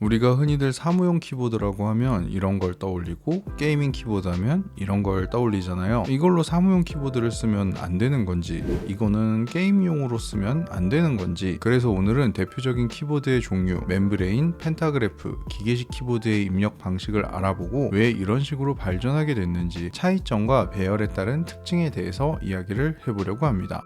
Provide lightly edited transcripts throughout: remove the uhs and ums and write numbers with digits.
우리가 흔히들 사무용 키보드라고 하면 이런 걸 떠올리고 게이밍 키보드 하면 이런 걸 떠올리잖아요. 이걸로 사무용 키보드를 쓰면 안 되는 건지, 이거는 게임용으로 쓰면 안 되는 건지, 그래서 오늘은 대표적인 키보드의 종류, 멤브레인, 펜타그래프, 기계식 키보드의 입력 방식을 알아보고 왜 이런 식으로 발전하게 됐는지, 차이점과 배열에 따른 특징에 대해서 이야기를 해보려고 합니다.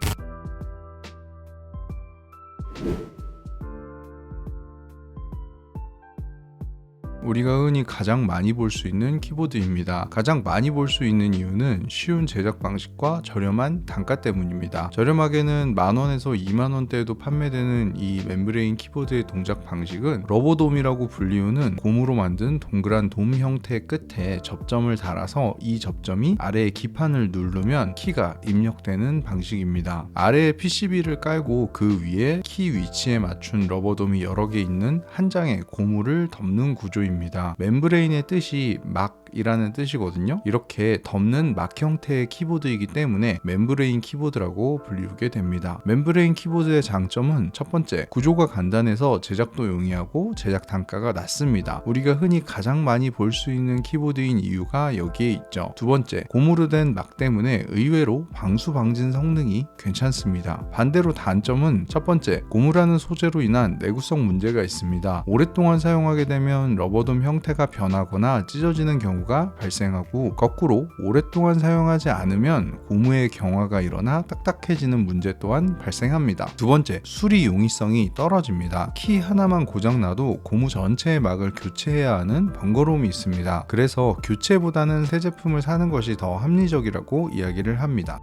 우리가 흔히 가장 많이 볼 수 있는 키보드입니다. 가장 많이 볼 수 있는 이유는 쉬운 제작 방식과 저렴한 단가 때문입니다. 저렴하게는 10,000원에서 20,000원대에도 판매되는 이 멤브레인 키보드의 동작 방식은 러버돔이라고 불리우는 고무로 만든 동그란 돔 형태의 끝에 접점을 달아서 이 접점이 아래의 기판을 누르면 키가 입력되는 방식입니다. 아래에 PCB를 깔고 그 위에 키 위치에 맞춘 러버돔이 여러 개 있는 한 장의 고무를 덮는 구조입니다. 멤브레인의 뜻이 막이라는 뜻이거든요. 이렇게 덮는 막 형태의 키보드이기 때문에 멤브레인 키보드라고 불리우게 됩니다. 멤브레인 키보드의 장점은 첫 번째, 구조가 간단해서 제작도 용이하고 제작 단가가 낮습니다. 우리가 흔히 가장 많이 볼 수 있는 키보드인 이유가 여기에 있죠. 두 번째, 고무로 된 막 때문에 의외로 방수 방진 성능이 괜찮습니다. 반대로 단점은 첫 번째, 고무라는 소재로 인한 내구성 문제가 있습니다. 오랫동안 사용하게 되면 러버돔 형태가 변하거나 찢어지는 경우가 발생하고, 거꾸로 오랫동안 사용하지 않으면 고무의 경화가 일어나 딱딱해지는 문제 또한 발생합니다. 두 번째, 수리 용이성이 떨어집니다. 키 하나만 고장나도 고무 전체의 막을 교체해야 하는 번거로움이 있습니다. 그래서 교체보다는 새 제품을 사는 것이 더 합리적이라고 이야기를 합니다.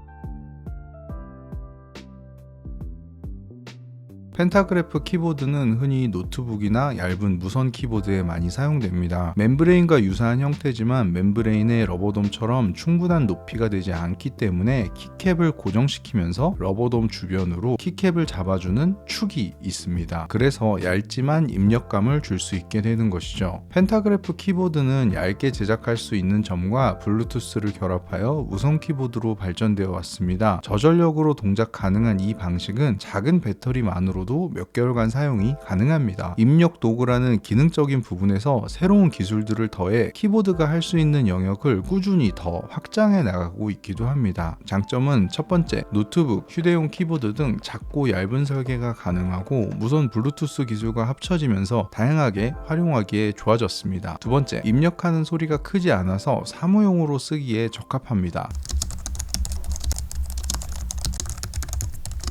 펜타그래프 키보드는 흔히 노트북이나 얇은 무선 키보드에 많이 사용됩니다. 멤브레인과 유사한 형태지만 멤브레인의 러버돔처럼 충분한 높이가 되지 않기 때문에 키캡을 고정시키면서 러버돔 주변으로 키캡을 잡아주는 축이 있습니다. 그래서 얇지만 입력감을 줄 수 있게 되는 것이죠. 펜타그래프 키보드는 얇게 제작할 수 있는 점과 블루투스를 결합하여 무선 키보드로 발전되어 왔습니다. 저전력으로 동작 가능한 이 방식은 작은 배터리만으로도 몇 개월간 사용이 가능합니다. 입력 도구라는 기능적인 부분에서 새로운 기술들을 더해 키보드가 할 수 있는 영역을 꾸준히 더 확장해 나가고 있기도 합니다. 장점은 첫 번째, 노트북, 휴대용 키보드 등 작고 얇은 설계가 가능하고 무선 블루투스 기술과 합쳐지면서 다양하게 활용하기에 좋아졌습니다. 두 번째, 입력하는 소리가 크지 않아서 사무용으로 쓰기에 적합합니다.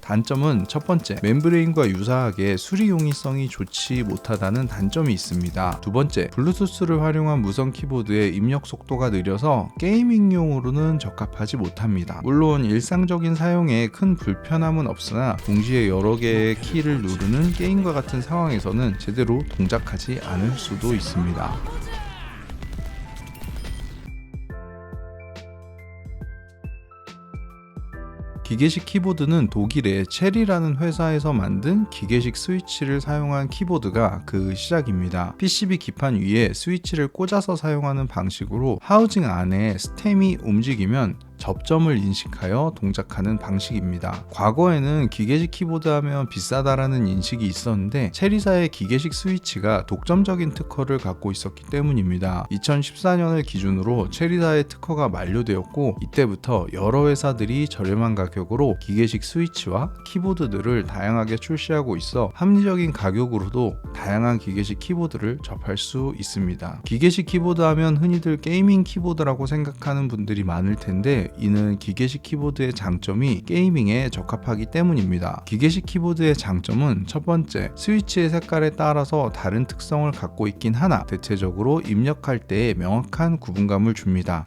단점은 첫 번째, 멤브레인과 유사하게 수리 용이성이 좋지 못하다는 단점이 있습니다. 두 번째, 블루투스를 활용한 무선 키보드의 입력 속도가 느려서 게이밍용으로는 적합하지 못합니다. 물론 일상적인 사용에 큰 불편함은 없으나 동시에 여러 개의 키를 누르는 게임과 같은 상황에서는 제대로 동작하지 않을 수도 있습니다. 기계식 키보드는 독일의 체리라는 회사에서 만든 기계식 스위치를 사용한 키보드가 그 시작입니다. PCB 기판 위에 스위치를 꽂아서 사용하는 방식으로 하우징 안에 스템이 움직이면 접점을 인식하여 동작하는 방식입니다. 과거에는 기계식 키보드 하면 비싸다라는 인식이 있었는데 체리사의 기계식 스위치가 독점적인 특허를 갖고 있었기 때문입니다. 2014년을 기준으로 체리사의 특허가 만료되었고, 이때부터 여러 회사들이 저렴한 가격으로 기계식 스위치와 키보드들을 다양하게 출시하고 있어 합리적인 가격으로도 다양한 기계식 키보드를 접할 수 있습니다. 기계식 키보드 하면 흔히들 게이밍 키보드라고 생각하는 분들이 많을 텐데, 이는 기계식 키보드의 장점이 게이밍에 적합하기 때문입니다. 기계식 키보드의 장점은 첫 번째, 스위치의 색깔에 따라서 다른 특성을 갖고 있긴 하나 대체적으로 입력할 때에 명확한 구분감을 줍니다.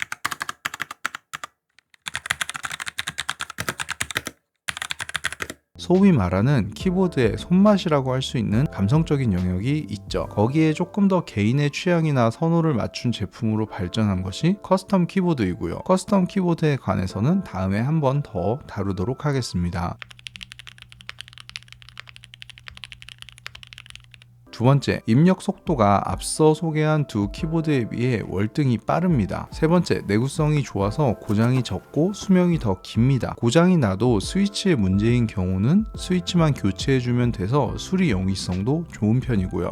소위 말하는 키보드의 손맛이라고 할 수 있는 감성적인 영역이 있죠. 거기에 조금 더 개인의 취향이나 선호를 맞춘 제품으로 발전한 것이 커스텀 키보드이고요. 커스텀 키보드에 관해서는 다음에 한 번 더 다루도록 하겠습니다. 두 번째, 입력 속도가 앞서 소개한 두 키보드에 비해 월등히 빠릅니다. 세 번째, 내구성이 좋아서 고장이 적고 수명이 더 깁니다. 고장이 나도 스위치의 문제인 경우는 스위치만 교체해주면 돼서 수리 용이성도 좋은 편이고요.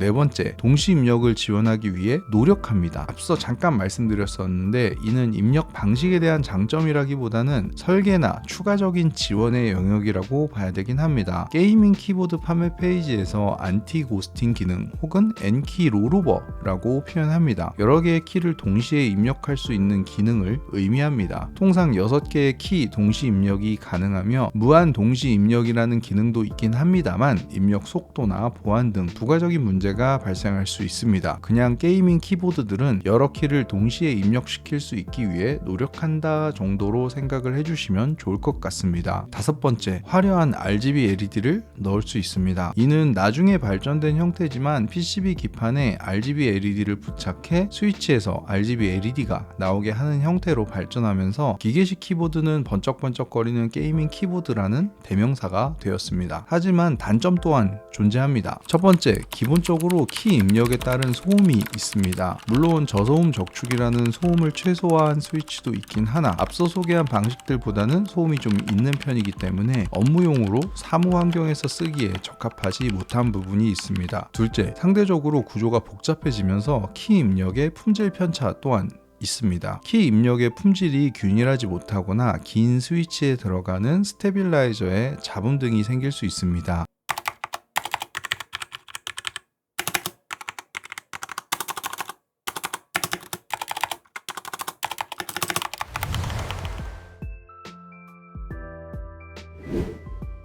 네 번째, 동시 입력을 지원하기 위해 노력합니다. 앞서 잠깐 말씀드렸었는데 이는 입력 방식에 대한 장점이라기보다는 설계나 추가적인 지원의 영역이라고 봐야 되긴 합니다. 게이밍 키보드 판매 페이지에서 안티 고스팅 기능 혹은 N키 롤오버라고 표현합니다. 여러 개의 키를 동시에 입력할 수 있는 기능을 의미합니다. 통상 6개의 키 동시 입력이 가능하며 무한 동시 입력이라는 기능도 있긴 합니다만 입력 속도나 보안 등 부가적인 문제가 발생할 수 있습니다. 그냥 게이밍 키보드들은 여러 키를 동시에 입력시킬 수 있기 위해 노력한다 정도로 생각을 해주시면 좋을 것 같습니다. 다섯 번째, 화려한 RGB LED를 넣을 수 있습니다. 이는 나중에 발전된 형태지만 PCB 기판에 RGB LED를 부착해 스위치에서 RGB LED가 나오게 하는 형태로 발전하면서 기계식 키보드는 번쩍번쩍거리는 게이밍 키보드라는 대명사가 되었습니다. 하지만 단점 또한 존재합니다. 첫 번째, 기본적으로 키 입력에 따른 소음이 있습니다. 물론 저소음 적축이라는 소음을 최소화한 스위치도 있긴 하나 앞서 소개한 방식들보다는 소음이 좀 있는 편이기 때문에 업무용으로 사무 환경에서 쓰기에 적합하지 못한 부분이 있습니다. 둘째, 상대적으로 구조가 복잡해지면서 키 입력의 품질 편차 또한 있습니다. 키 입력의 품질이 균일하지 못하거나 긴 스위치에 들어가는 스테빌라이저에 잡음 등이 생길 수 있습니다.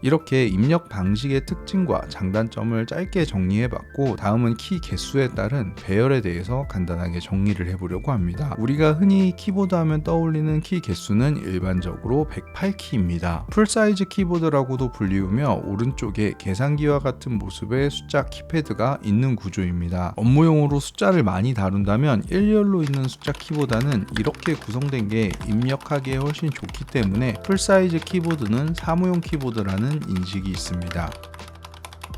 이렇게 입력 방식의 특징과 장단점을 짧게 정리해봤고 다음은 키 개수에 따른 배열에 대해서 간단하게 정리를 해보려고 합니다. 우리가 흔히 키보드 하면 떠올리는 키 개수는 일반적으로 108키입니다. 풀사이즈 키보드라고도 불리우며 오른쪽에 계산기와 같은 모습의 숫자 키패드가 있는 구조입니다. 업무용으로 숫자를 많이 다룬다면 일렬로 있는 숫자 키보다는 이렇게 구성된 게 입력하기에 훨씬 좋기 때문에 풀사이즈 키보드는 사무용 키보드라는 인식이 있습니다.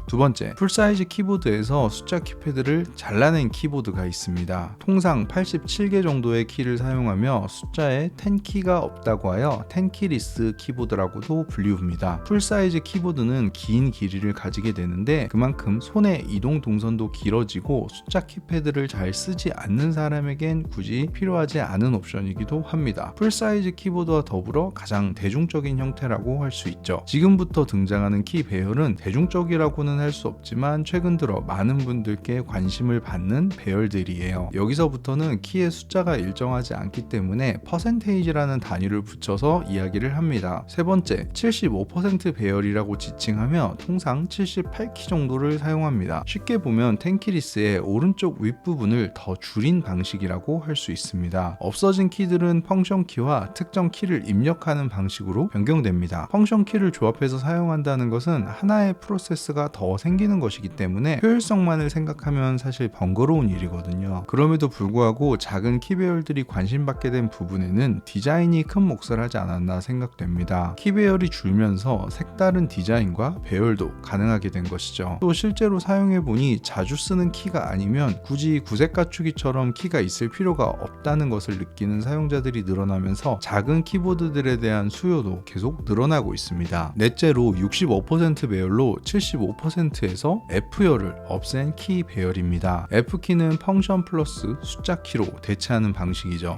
두 번째, 풀사이즈 키보드에서 숫자 키패드를 잘라낸 키보드가 있습니다. 통상 87개 정도의 키를 사용하며 숫자에 10키가 없다고 하여 10키리스 키보드라고도 불리웁니다. 풀사이즈 키보드는 긴 길이를 가지게 되는데 그만큼 손의 이동 동선도 길어지고 숫자 키패드를 잘 쓰지 않는 사람에겐 굳이 필요하지 않은 옵션이기도 합니다. 풀사이즈 키보드와 더불어 가장 대중적인 형태라고 할 수 있죠. 지금부터 등장하는 키 배열은 대중적이라고는 할 수 없지만 최근 들어 많은 분들께 관심을 받는 배열들이에요. 여기서부터는 키의 숫자가 일정하지 않기 때문에 퍼센테이지라는 단위를 붙여서 이야기를 합니다. 세 번째, 75% 배열이라고 지칭하며 통상 78키 정도를 사용합니다. 쉽게 보면 텐키리스의 오른쪽 윗부분을 더 줄인 방식이라고 할 수 있습니다. 없어진 키들은 펑션 키와 특정 키를 입력하는 방식으로 변경됩니다. 펑션 키를 조합해서 사용한다는 것은 하나의 프로세스가 더 생기는 것이기 때문에 효율성만을 생각하면 사실 번거로운 일이거든요. 그럼에도 불구하고 작은 키 배열들이 관심받게 된 부분에는 디자인이 큰 몫을 하지 않았나 생각됩니다. 키 배열이 줄면서 색다른 디자인과 배열도 가능하게 된 것이죠. 또 실제로 사용해보니 자주 쓰는 키가 아니면 굳이 구색 갖추기처럼 키가 있을 필요가 없다는 것을 느끼는 사용자들이 늘어나면서 작은 키보드들에 대한 수요도 계속 늘어나고 있습니다. 넷째로 65% 배열로 75%에서 F열을 없앤 키 배열입니다. F키는 펑션 플러스 숫자 키로 대체하는 방식이죠.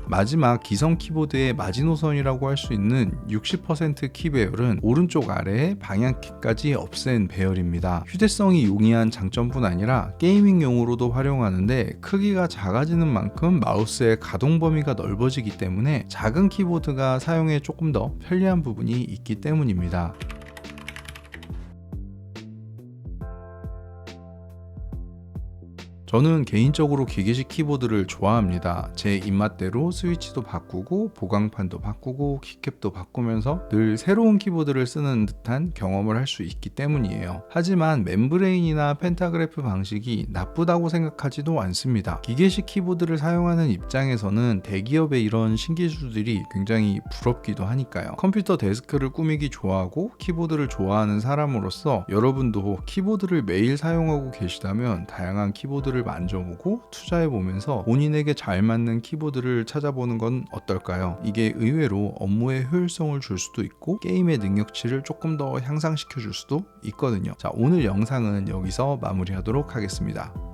마지막 기성 키보드의 마지노선이라고 할 수 있는 60% 키 배열은 오른쪽 아래에 방향키까지 없앤 배열입니다. 휴대성이 용이한 장점뿐 아니라 게이밍용으로도 활용하는데 크기가 작아지는 만큼 마우스의 가동 범위가 넓어지기 때문에 작은 키보드가 사용에 조금 더 편리한 부분이 있기 때문입니다. 저는 개인적으로 기계식 키보드를 좋아합니다. 제 입맛대로 스위치도 바꾸고 보강판도 바꾸고 키캡도 바꾸면서 늘 새로운 키보드를 쓰는 듯한 경험을 할 수 있기 때문이에요. 하지만 멤브레인이나 펜타그래프 방식이 나쁘다고 생각하지도 않습니다. 기계식 키보드를 사용하는 입장에서는 대기업의 이런 신기술들이 굉장히 부럽기도 하니까요. 컴퓨터 데스크를 꾸미기 좋아하고 키보드를 좋아하는 사람으로서 여러분도 키보드를 매일 사용하고 계시다면 다양한 키보드를 키보드를 만져보고 투자해보면서 본인에게 잘 맞는 키보드를 찾아보는 건 어떨까요? 이게 의외로 업무에 효율성을 줄 수도 있고 게임의 능력치를 조금 더 향상시켜 줄 수도 있거든요. 자, 오늘 영상은 여기서 마무리하도록 하겠습니다.